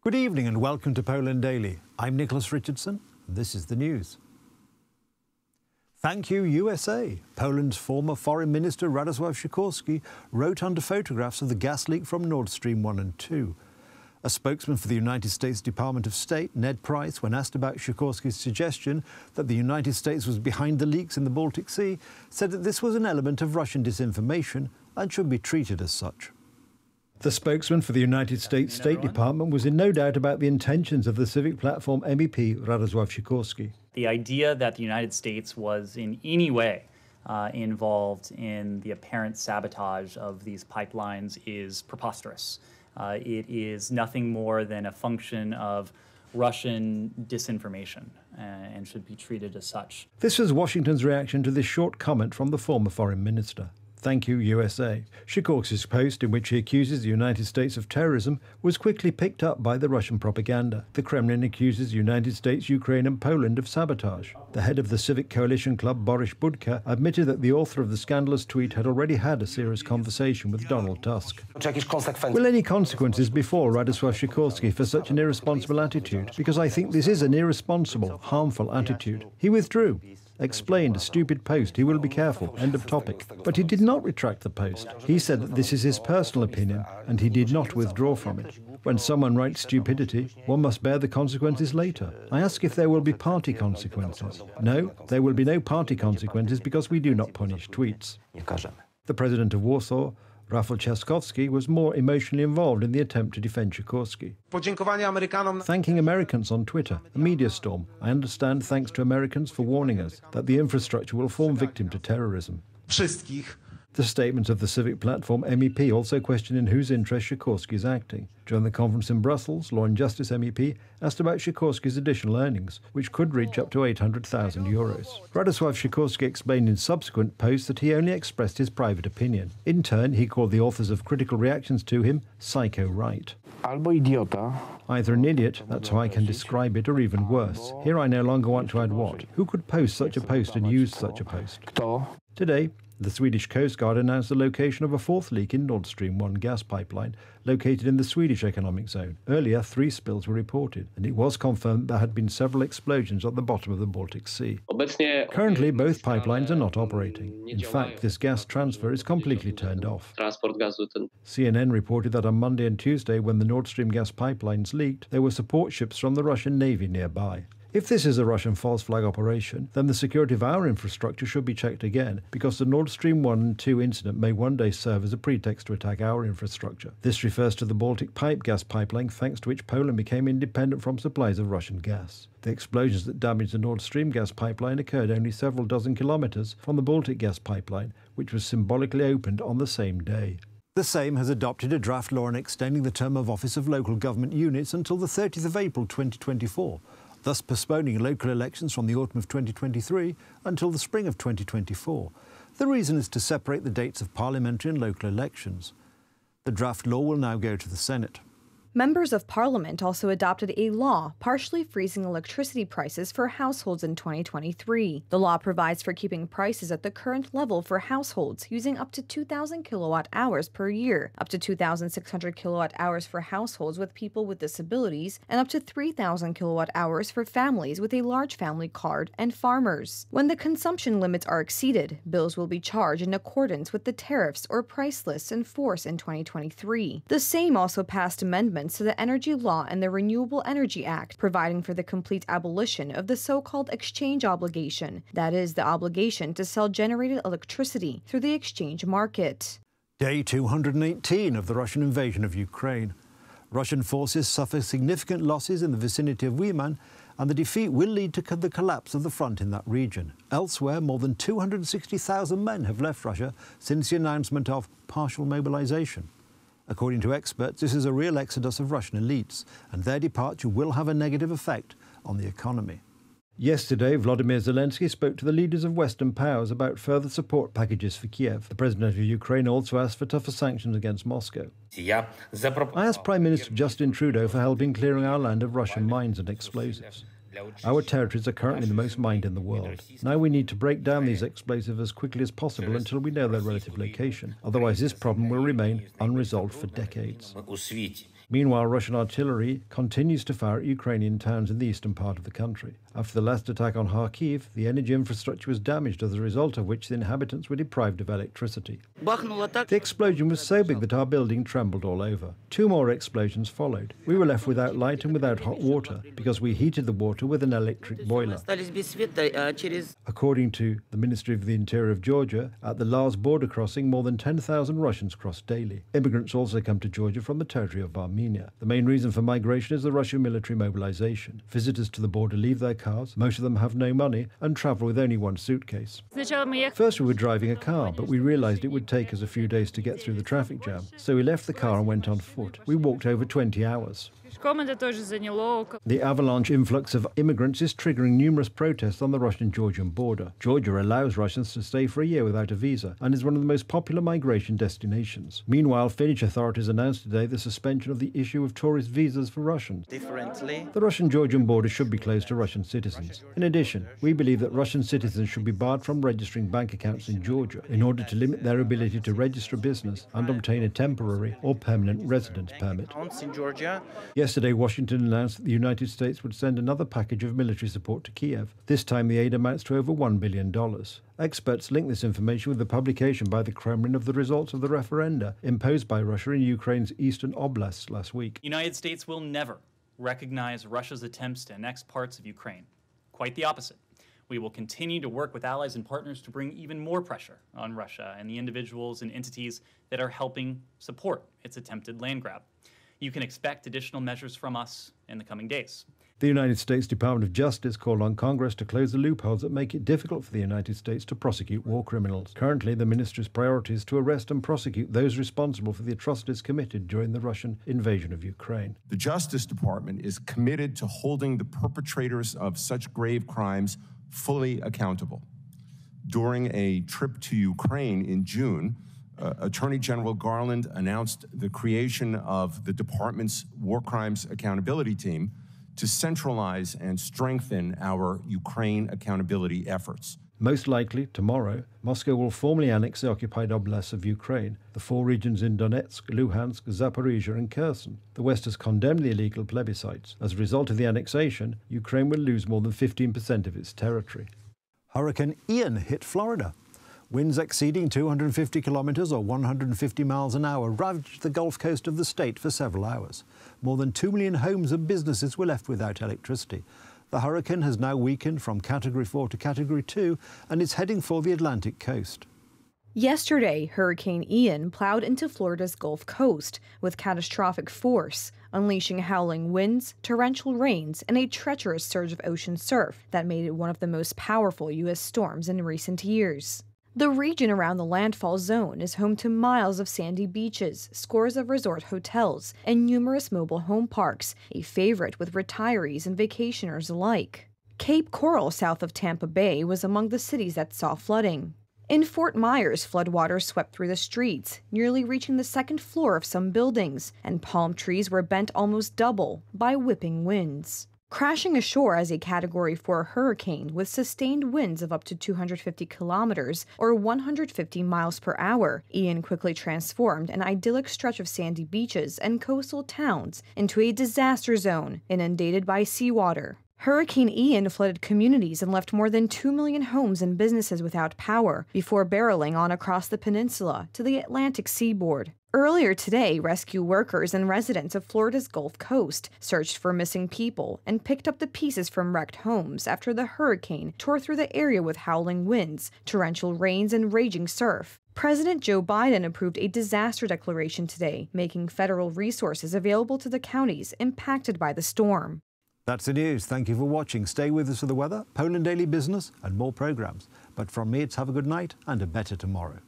Good evening and welcome to Poland Daily. I'm Nicholas Richardson, and this is the news. Thank you, USA. Poland's former Foreign Minister Radosław Sikorski wrote under photographs of the gas leak from Nord Stream 1 and 2. A spokesman for the United States Department of State, Ned Price, when asked about Sikorski's suggestion that the United States was behind the leaks in the Baltic Sea, said that this was an element of Russian disinformation and should be treated as such. The spokesman for the United States State Department was in no doubt about the intentions of the Civic Platform MEP Radosław Sikorski. The idea that the United States was in any way involved in the apparent sabotage of these pipelines is preposterous. It is nothing more than a function of Russian disinformation and should be treated as such. This was Washington's reaction to this short comment from the former foreign minister. Thank you, USA. Sikorski's post, in which he accuses the United States of terrorism, was quickly picked up by the Russian propaganda. The Kremlin accuses the United States, Ukraine and Poland of sabotage. The head of the Civic Coalition Club, Boris Budka, admitted that the author of the scandalous tweet had already had a serious conversation with Donald Tusk. Will any consequences befall Radosław Sikorski for such an irresponsible attitude? Because I think this is an irresponsible, harmful attitude. He withdrew. Explained a stupid post. He will be careful. End of topic. But he did not retract the post. He said that this is his personal opinion and he did not withdraw from it. When someone writes stupidity, one must bear the consequences later. I ask if there will be party consequences. No, there will be no party consequences because we do not punish tweets. The president of Warsaw, Rafał Trzaskowski, was more emotionally involved in the attempt to defend Sikorski. Thanking Americans on Twitter, a media storm. I understand thanks to Americans for warning us that the infrastructure will fall victim to terrorism. The statements of the Civic Platform MEP also question in whose interest Sikorski is acting. During the conference in Brussels, Law and Justice MEP asked about Sikorski's additional earnings, which could reach up to €800,000. Radosław Sikorski explained in subsequent posts that he only expressed his private opinion. In turn, he called the authors of critical reactions to him psycho-right. Either an idiot, that's how I can describe it, or even worse. Here I no longer want to add what. Who could post such a post and use such a post? Today, the Swedish Coast Guard announced the location of a fourth leak in Nord Stream 1 gas pipeline located in the Swedish economic zone. Earlier, 3 spills were reported, and it was confirmed there had been several explosions at the bottom of the Baltic Sea. Currently, both pipelines are not operating. In fact, this gas transfer is completely turned off. CNN reported that on Monday and Tuesday, when the Nord Stream gas pipelines leaked, there were support ships from the Russian Navy nearby. If this is a Russian false flag operation, then the security of our infrastructure should be checked again, because the Nord Stream 1 and 2 incident may one day serve as a pretext to attack our infrastructure. This refers to the Baltic pipe gas pipeline, thanks to which Poland became independent from supplies of Russian gas. The explosions that damaged the Nord Stream gas pipeline occurred only several dozen kilometres from the Baltic gas pipeline, which was symbolically opened on the same day. The Sejm has adopted a draft law on extending the term of office of local government units until the 30th of April 2024. Thus postponing local elections from the autumn of 2023 until the spring of 2024. The reason is to separate the dates of parliamentary and local elections. The draft law will now go to the Senate. Members of Parliament also adopted a law partially freezing electricity prices for households in 2023. The law provides for keeping prices at the current level for households using up to 2,000 kilowatt-hours per year, up to 2,600 kilowatt-hours for households with people with disabilities, and up to 3,000 kilowatt-hours for families with a large family card and farmers. When the consumption limits are exceeded, bills will be charged in accordance with the tariffs or price lists in force in 2023. The Sejm also passed amendments to the Energy Law and the Renewable Energy Act, providing for the complete abolition of the so-called exchange obligation, that is, the obligation to sell generated electricity through the exchange market. Day 218 of the Russian invasion of Ukraine. Russian forces suffer significant losses in the vicinity of Lyman, and the defeat will lead to the collapse of the front in that region. Elsewhere, more than 260,000 men have left Russia since the announcement of partial mobilization. According to experts, this is a real exodus of Russian elites, and their departure will have a negative effect on the economy. Yesterday, Volodymyr Zelensky spoke to the leaders of Western powers about further support packages for Kiev. The president of Ukraine also asked for tougher sanctions against Moscow. I asked Prime Minister Justin Trudeau for help in clearing our land of Russian mines and explosives. Our territories are currently the most mined in the world. Now we need to break down these explosives as quickly as possible until we know their relative location. Otherwise, this problem will remain unresolved for decades. Meanwhile, Russian artillery continues to fire at Ukrainian towns in the eastern part of the country. After the last attack on Kharkiv, the energy infrastructure was damaged, as a result of which the inhabitants were deprived of electricity. The explosion was so big that our building trembled all over. 2 more explosions followed. We were left without light and without hot water because we heated the water with an electric boiler. According to the Ministry of the Interior of Georgia, at the Lars border crossing, more than 10,000 Russians cross daily. Immigrants also come to Georgia from the territory of Armenia. The main reason for migration is the Russian military mobilization. Visitors to the border leave their cars, most of them have no money, and travel with only 1 suitcase. First we were driving a car, but we realized it would take us a few days to get through the traffic jam. So we left the car and went on foot. We walked over 20 hours. The avalanche influx of immigrants is triggering numerous protests on the Russian-Georgian border. Georgia allows Russians to stay for a year without a visa and is one of the most popular migration destinations. Meanwhile, Finnish authorities announced today the suspension of the issue of tourist visas for Russians. The Russian-Georgian border should be closed to Russian citizens. In addition, we believe that Russian citizens should be barred from registering bank accounts in Georgia in order to limit their ability to register a business and obtain a temporary or permanent residence permit. Yesterday, Washington announced that the United States would send another package of military support to Kiev. This time the aid amounts to over $1 billion. Experts link this information with the publication by the Kremlin of the results of the referenda imposed by Russia in Ukraine's eastern oblasts last week. The United States will never recognize Russia's attempts to annex parts of Ukraine. Quite the opposite. We will continue to work with allies and partners to bring even more pressure on Russia and the individuals and entities that are helping support its attempted land grab. You can expect additional measures from us in the coming days. The United States Department of Justice called on Congress to close the loopholes that make it difficult for the United States to prosecute war criminals. Currently, the ministry's priority is to arrest and prosecute those responsible for the atrocities committed during the Russian invasion of Ukraine. The Justice Department is committed to holding the perpetrators of such grave crimes fully accountable. During a trip to Ukraine in June, Attorney General Garland announced the creation of the department's War Crimes Accountability Team to centralize and strengthen our Ukraine accountability efforts. Most likely, tomorrow, Moscow will formally annex the occupied oblasts of Ukraine, the 4 regions in Donetsk, Luhansk, Zaporizhia and Kherson. The West has condemned the illegal plebiscites. As a result of the annexation, Ukraine will lose more than 15% of its territory. Hurricane Ian hit Florida. Winds exceeding 250 kilometers or 150 miles an hour ravaged the Gulf Coast of the state for several hours. More than 2 million homes and businesses were left without electricity. The hurricane has now weakened from Category 4 to Category 2 and is heading for the Atlantic coast. Yesterday, Hurricane Ian plowed into Florida's Gulf Coast with catastrophic force, unleashing howling winds, torrential rains, and a treacherous surge of ocean surf that made it one of the most powerful U.S. storms in recent years. The region around the landfall zone is home to miles of sandy beaches, scores of resort hotels, and numerous mobile home parks, a favorite with retirees and vacationers alike. Cape Coral, south of Tampa Bay, was among the cities that saw flooding. In Fort Myers, floodwaters swept through the streets, nearly reaching the 2nd floor of some buildings, and palm trees were bent almost double by whipping winds. Crashing ashore as a Category 4 hurricane with sustained winds of up to 250 kilometers or 150 miles per hour, Ian quickly transformed an idyllic stretch of sandy beaches and coastal towns into a disaster zone inundated by seawater. Hurricane Ian flooded communities and left more than 2 million homes and businesses without power before barreling on across the peninsula to the Atlantic seaboard. Earlier today, rescue workers and residents of Florida's Gulf Coast searched for missing people and picked up the pieces from wrecked homes after the hurricane tore through the area with howling winds, torrential rains, and raging surf. President Joe Biden approved a disaster declaration today, making federal resources available to the counties impacted by the storm. That's the news. Thank you for watching. Stay with us for the weather, Poland Daily Business, and more programs. But from me, it's have a good night and a better tomorrow.